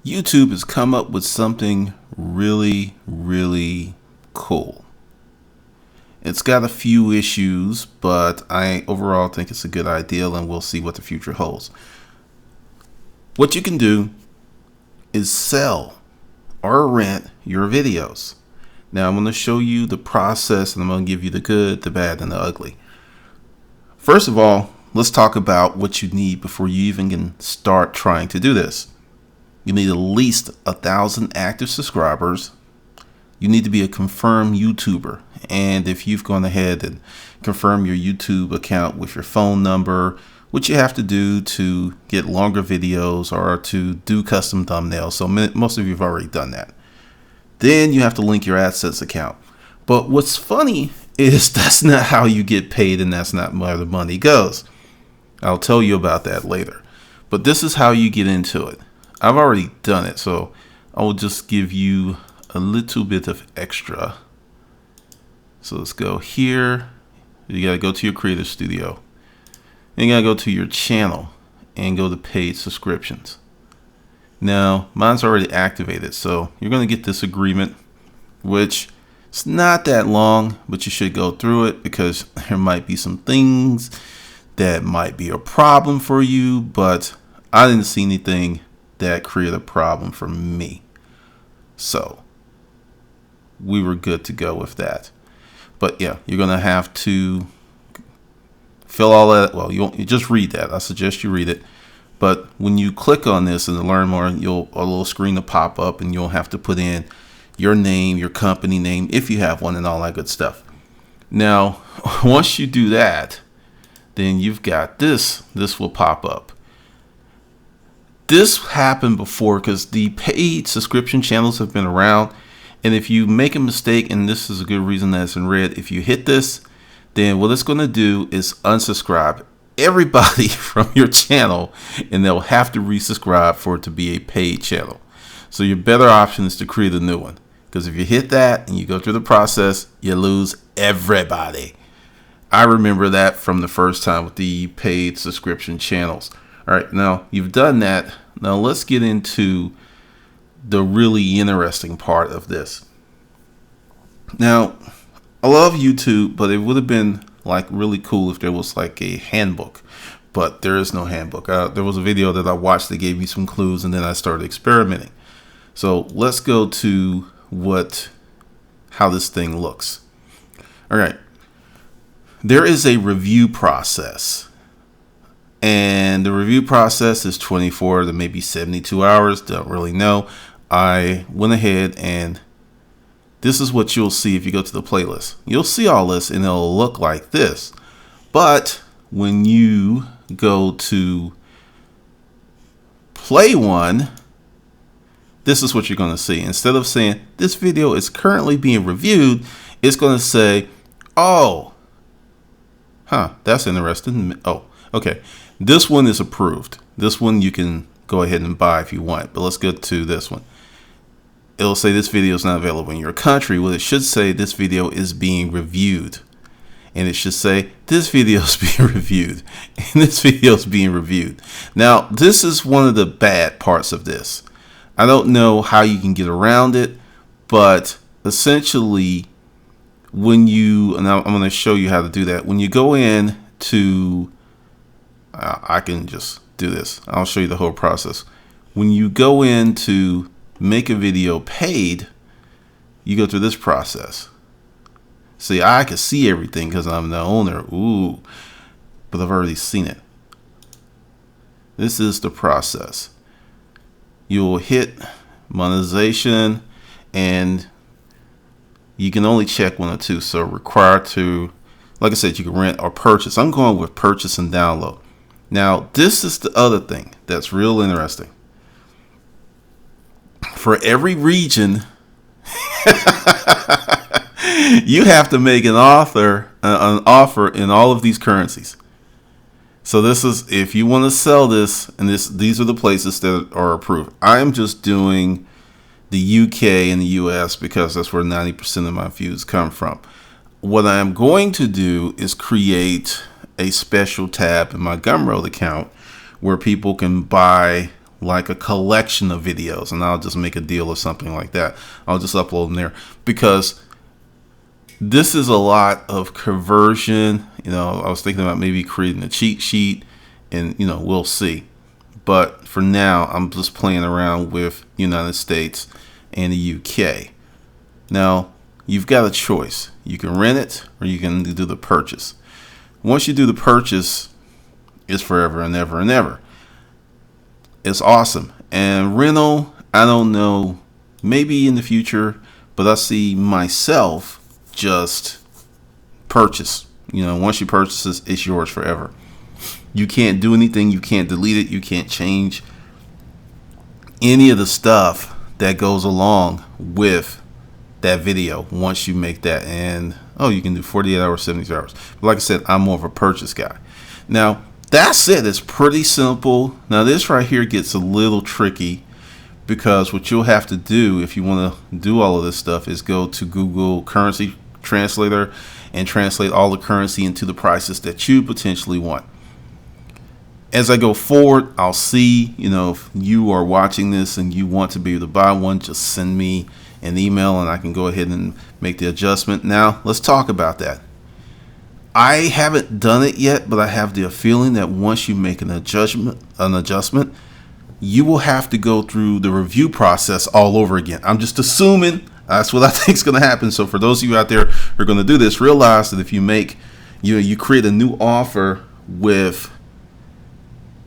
YouTube has come up with something really cool. It's got a few issues, but I overall think it's a good idea, and we'll see what the future holds. What you can do is sell or rent your videos. Now I'm going to show you the process, and I'm going to give you the good, the bad, and the ugly. First of all, let's talk about what you need before you even can start trying to do this. You need at least 1,000 active subscribers. You need to be a confirmed YouTuber. And if you've gone ahead and confirmed your YouTube account with your phone number, which you have to do to get longer videos or to do custom thumbnails. So most of you have already done that. Then you have to link your AdSense account. But what's funny is that's not how you get paid, and that's not where the money goes. I'll tell you about that later. But this is how you get into it. I've already done it, so I will just give you a little bit of extra. So let's go here. You gotta go to your Creator Studio. Then you gotta go to your channel and go to paid subscriptions. Now, mine's already activated, so you're gonna get this agreement, which it's not that long, but you should go through it because there might be some things that might be a problem for you, but I didn't see anything that created a problem for me. So we were good to go with that. But yeah, you're going to have to fill all that. Well, you just read that. I suggest you read it. But when you click on this and to learn more, a little screen will pop up, and you'll have to put in your name, your company name, if you have one, and all that good stuff. Now, once you do that, then you've got this. This will pop up. This happened before because the paid subscription channels have been around. And if you make a mistake, and this is a good reason that it's in red, if you hit this, then what it's going to do is unsubscribe everybody from your channel, and they'll have to resubscribe for it to be a paid channel. So your better option is to create a new one, because if you hit that and you go through the process, you lose everybody. I remember that from the first time with the paid subscription channels. All right, now you've done that. Now let's get into the really interesting part of this. Now, I love YouTube, but it would have been like really cool if there was like a handbook, but there is no handbook. There was a video that I watched that gave me some clues, and then I started experimenting. So let's go to how this thing looks. All right. There is a review process, and the review process is 24 to maybe 72 hours. Don't really know. I went ahead, and this is what you'll see if you go to the playlist. You'll see all this, and it'll look like this. But when you go to play one, this is what you're going to see. Instead of saying this video is currently being reviewed, it's going to say, oh, that's interesting. Oh, okay. This one is approved. This one you can go ahead and buy if you want. But let's go to this one. It'll say this video is not available in your country. Well, it should say this video is being reviewed. And it should say this video is being reviewed. And this video is being reviewed. Now, this is one of the bad parts of this. I don't know how you can get around it, but essentially, when you, and I'm going to show you how to do that. When you go in to, I can just do this. I'll show you the whole process. When you go in to make a video paid, you go through this process. See, I can see everything because I'm the owner. Ooh, but I've already seen it. This is the process. You'll hit monetization, and you can only check one or two. So required to, like I said, you can rent or purchase. I'm going with purchase and download. Now, this is the other thing that's real interesting. For every region, you have to make an offer in all of these currencies. So this is, if you want to sell this, and these are the places that are approved. I am just doing the UK and the US because that's where 90% of my views come from. What I am going to do is create a special tab in my Gumroad account where people can buy like a collection of videos, and I'll just make a deal or something like that. I'll just upload them there, because this is a lot of conversion. I was thinking about maybe creating a cheat sheet, and we'll see. But for now, I'm just playing around with United States and the UK. Now, you've got a choice. You can rent it, or you can do the purchase. Once you do the purchase, it's forever and ever and ever. It's awesome. And rental, I don't know, maybe in the future, but I see myself just purchase. Once you purchase it, it's yours forever. You can't do anything. You can't delete it. You can't change any of the stuff that goes along with that video once you make that. And you can do 48 hours, 72 hours. But like I said, I'm more of a purchase guy. Now, that's it. It's pretty simple. Now, this right here gets a little tricky, because what you'll have to do if you want to do all of this stuff is go to Google Currency Translator and translate all the currency into the prices that you potentially want. As I go forward, I'll see, if you are watching this and you want to be able to buy one, just send me an email and I can go ahead and make the adjustment. Now, let's talk about that. I haven't done it yet, but I have the feeling that once you make an adjustment, you will have to go through the review process all over again. I'm just assuming that's what I think is going to happen. So for those of you out there who are going to do this, realize that if you make, you create a new offer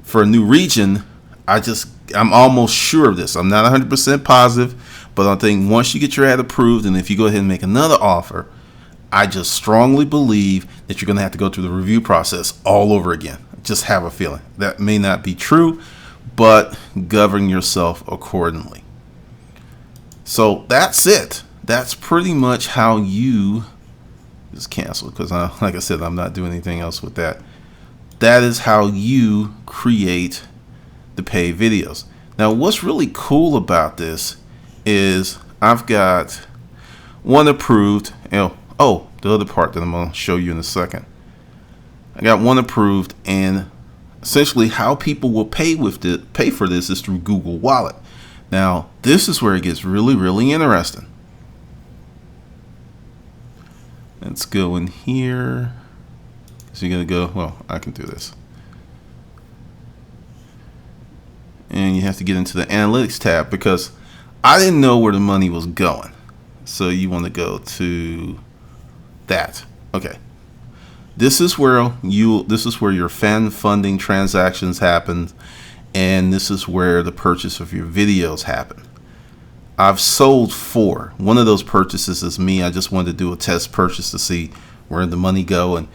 for a new region, I'm almost sure of this. I'm not 100% positive, but I think once you get your ad approved, and if you go ahead and make another offer, I just strongly believe that you're going to have to go through the review process all over again. Just have a feeling. That may not be true, but govern yourself accordingly. So that's it. That's pretty much how you just cancel, because like I said, I'm not doing anything else with that. That is how you create the paid videos. Now, what's really cool about this is I've got one approved. The other part that I'm going to show you in a second. I got one approved, and essentially how people will pay for this is through Google Wallet. Now, this is where it gets really, really interesting. Let's go in here. So you're going to go, I can do this. And you have to get into the analytics tab, because I didn't know where the money was going. So you want to go to that. Okay. This is where your fan funding transactions happen, and this is where the purchase of your videos happen. I've sold 4. One of those purchases is me. I just wanted to do a test purchase to see where the money go, and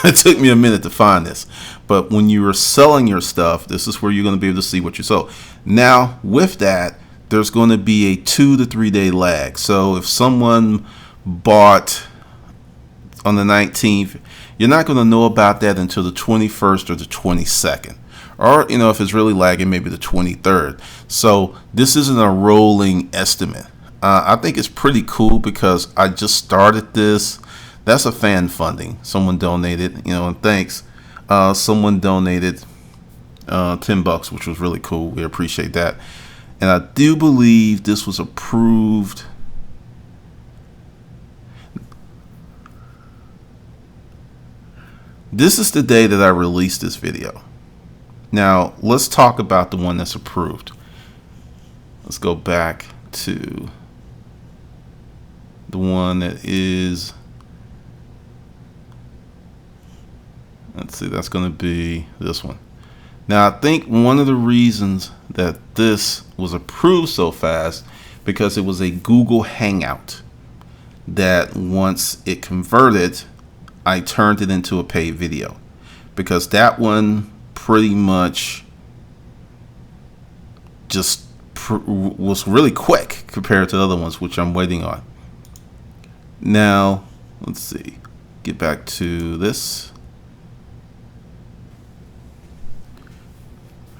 it took me a minute to find this. But when you are selling your stuff, this is where you're going to be able to see what you sold. Now, with that, there's going to be a 2 to 3 day lag. So if someone bought on the 19th, you're not going to know about that until the 21st or the 22nd. Or, if it's really lagging, maybe the 23rd. So this isn't a rolling estimate. I think it's pretty cool, because I just started this. That's a fan funding. Someone donated, and thanks. Someone donated $10, which was really cool. We appreciate that. And I do believe this was approved. This is the day that I released this video. Now, let's talk about the one that's approved. Let's go back to the one that is, let's see, that's going to be this one. Now, I think one of the reasons that this was approved so fast, because it was a Google Hangout that once it converted, I turned it into a paid video, because that one pretty much just was really quick compared to the other ones, which I'm waiting on. Now, let's see, get back to this.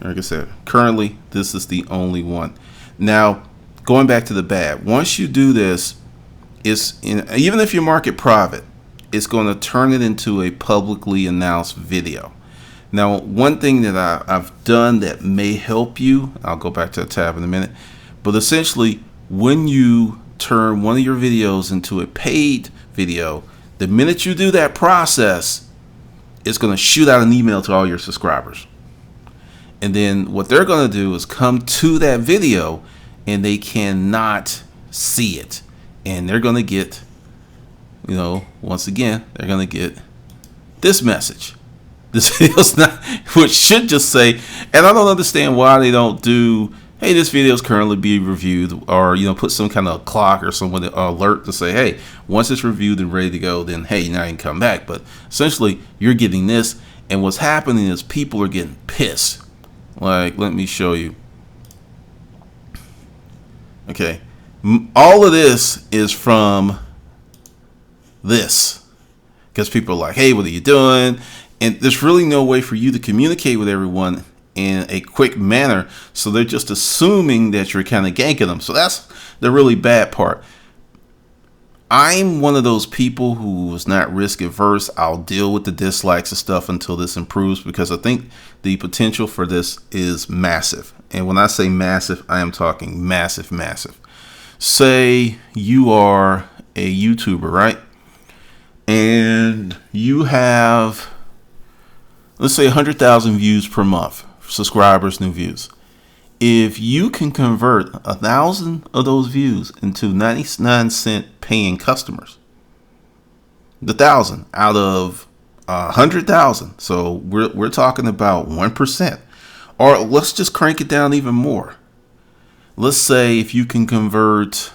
Like I said, currently this is the only one. Now, going back to the bad, once you do this, even if you mark it private, it's going to turn it into a publicly announced video. Now, one thing that I've done that may help you, I'll go back to the tab in a minute, but essentially when you turn one of your videos into a paid video, the minute you do that process, it's going to shoot out an email to all your subscribers. And then what they're going to do is come to that video and they cannot see it. And they're going to get, once again, they're going to get this message. This video's not, which should just say, and I don't understand why they don't do, hey, this video is currently being reviewed, or, put some kind of clock or some alert to say, hey, once it's reviewed and ready to go, then, hey, now you can come back. But essentially, you're getting this, and what's happening is people are getting pissed. Like, let me show you. Okay. All of this is from this. Because people are like, hey, what are you doing? And there's really no way for you to communicate with everyone in a quick manner. So they're just assuming that you're kind of ganking them. So that's the really bad part. I'm one of those people who is not risk averse. I'll deal with the dislikes and stuff until this improves, because I think the potential for this is massive. And when I say massive, I am talking massive, massive. Say you are a YouTuber, right? And you have, let's say, 100,000 views per month, subscribers, new views. If you can convert 1,000 of those views into 99-cent paying customers, the 1,000 out of 100,000, so we're talking about 1%, or let's just crank it down even more. Let's say if you can convert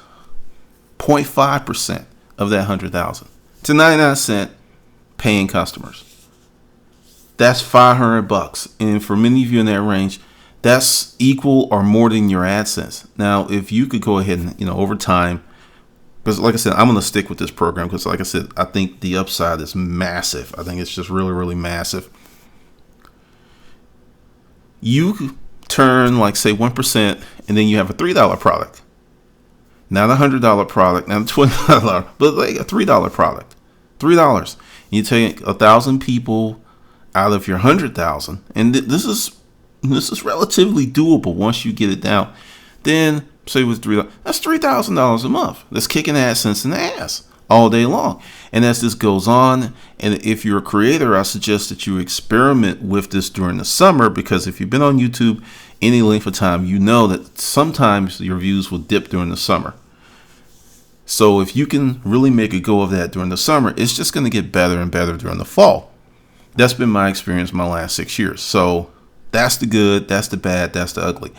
0.5% of that 100,000 to 99-cent paying customers, that's $500. And for many of you in that range, that's equal or more than your AdSense. Now, if you could go ahead and, over time, because like I said, I'm going to stick with this program because, like I said, I think the upside is massive. I think it's just really, really massive. You turn, like, say, 1%, and then you have a $3 product. Not a $100 product, not a $20, but like a $3 product. $3. You take 1,000 people out of your 100,000, and this is relatively doable once you get it down. Then say it was $3. That's $3,000 a month. That's kicking AdSense in the ass all day long. And as this goes on, and if you're a creator, I suggest that you experiment with this during the summer, because if you've been on YouTube any length of time, you know that sometimes your views will dip during the summer. So if you can really make a go of that during the summer, it's just going to get better and better during the fall. That's been my experience my last 6 years. So that's the good, that's the bad, that's the ugly.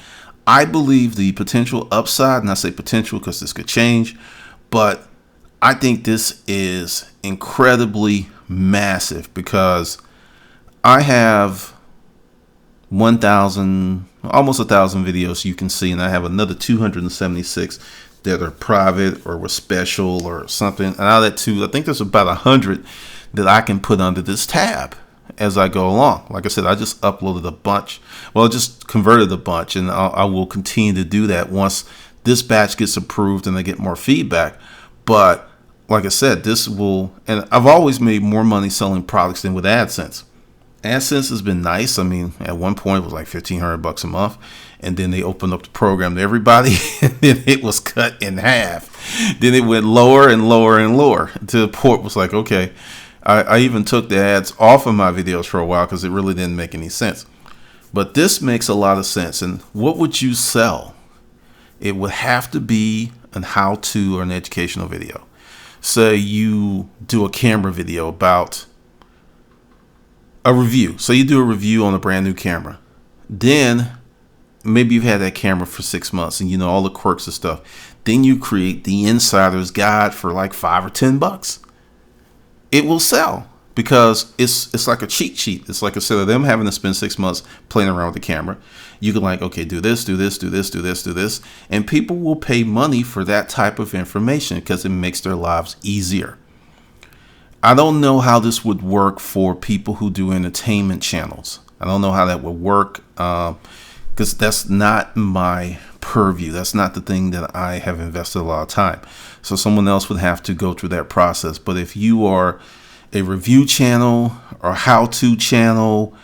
I believe the potential upside, and I say potential because this could change, but I think this is incredibly massive, because I have 1,000, almost 1,000 videos you can see, and I have another 276 that are private or were special or something. And out of that I think there's about 100 that I can put under this tab as I go along. Like I said, I just uploaded a bunch. Well, I just converted a bunch, and I will continue to do that once this batch gets approved and I get more feedback. But like I said, this will, and I've always made more money selling products than with AdSense. AdSense has been nice. I mean, at one point it was like $1,500 a month, and then they opened up the program to everybody, and then it was cut in half. Then it went lower and lower and lower to the point was like, okay, I even took the ads off of my videos for a while because it really didn't make any sense. But this makes a lot of sense. And what would you sell? It would have to be an how-to or an educational video. Say you do a camera video about a review. So you do a review on a brand new camera. Then maybe you've had that camera for 6 months and you know all the quirks and stuff. Then you create the insider's guide for like $5 or $10. It will sell because it's like a cheat sheet. It's like instead of them having to spend 6 months playing around with the camera, you can like, okay, do this, do this, do this, do this, do this. And people will pay money for that type of information because it makes their lives easier. I don't know how this would work for people who do entertainment channels. I don't know how that would work because that's not my purview. That's not the thing that I have invested a lot of time. So someone else would have to go through that process. But if you are a review channel or how-to channel,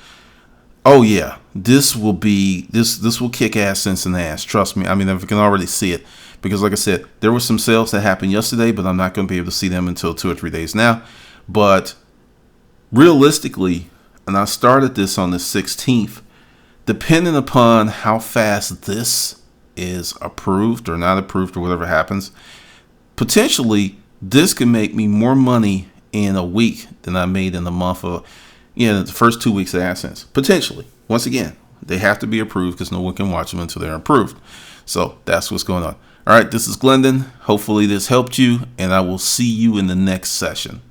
Oh yeah, this will be this will kick AdSense in the ass. Trust me. I mean, I can already see it because, like I said, there were some sales that happened yesterday, but I'm not going to be able to see them until 2 or 3 days now. But realistically, and I started this on the 16th, depending upon how fast this is approved or not approved or whatever happens, potentially this can make me more money in a week than I made in the month of, the first 2 weeks of AdSense. Potentially. Once again, they have to be approved because no one can watch them until they're approved. So that's what's going on. All right, this is Glendon. Hopefully this helped you, and I will see you in the next session.